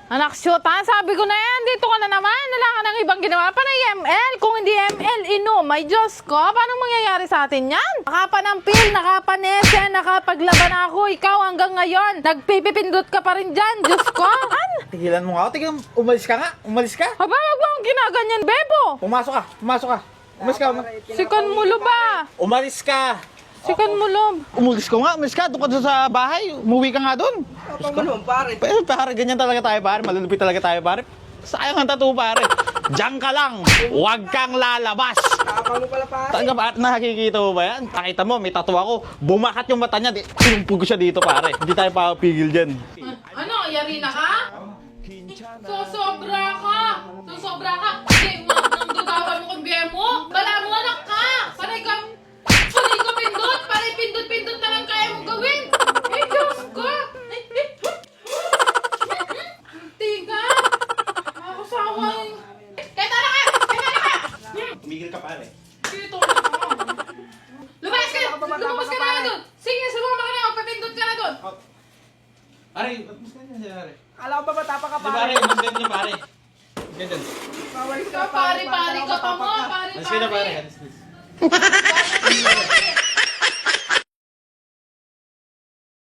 Anak shoot ha, sabi ko na yan, dito ka na naman, wala ka ng ibang ginawa. Panay ML, kung hindi ML, may Diyos ko, paano mangyayari sa atin yan? Nakapanampil, nakapanese, nakapaglaban ako, ikaw hanggang ngayon, nagpipipindot ka pa rin dyan, Diyos ko. Tigilan mo nga ako, umalis ka nga, umalis ka. Aba, wag mo akong ginaganyan, Bebo. Pumasok ka. Umalis ka. Sikan mulo ba? Umalis ka. Sikan mulo. Umalis ka, doon ka sa bahay, umuwi ka nga doon. Apa mo naman, pare? Pero pare, ganyan talaga tayo pare, malulupit talaga tayo pare. Sayang ang tattoo pare. Diyan ka lang, huwag kang lalabas. Tapang mo pala, pare. Talaga ba, nakikita mo ba yan? Nakita mo, may tattoo ako. Bumakat yung mata niya, sinumpog ko siya dito pare. Hindi tayo papapigil dyan. Ano, yari na ka? Sosobra ka! Hindi mo, nang dudawan mo kung biya mo. Bala mo anak ka! Panay ka pindot! Panay pindot na lang kaya mong gawin! Ay, Diyos ko! Tiga! Ako sawa yung... Teta na ka! Tumigil ka pare. Dito ka na! Lumabas ka na doon! Sige, sumama ka na! Magpapindot ka na doon! Pare, mas ganyan siya pare. Alam ko ba matapa ka, Hindi pare? pare, mas ganyan pare. Ganyan. Mawalis Pare ka pa mo! Pare! Alis ka na pare, alis.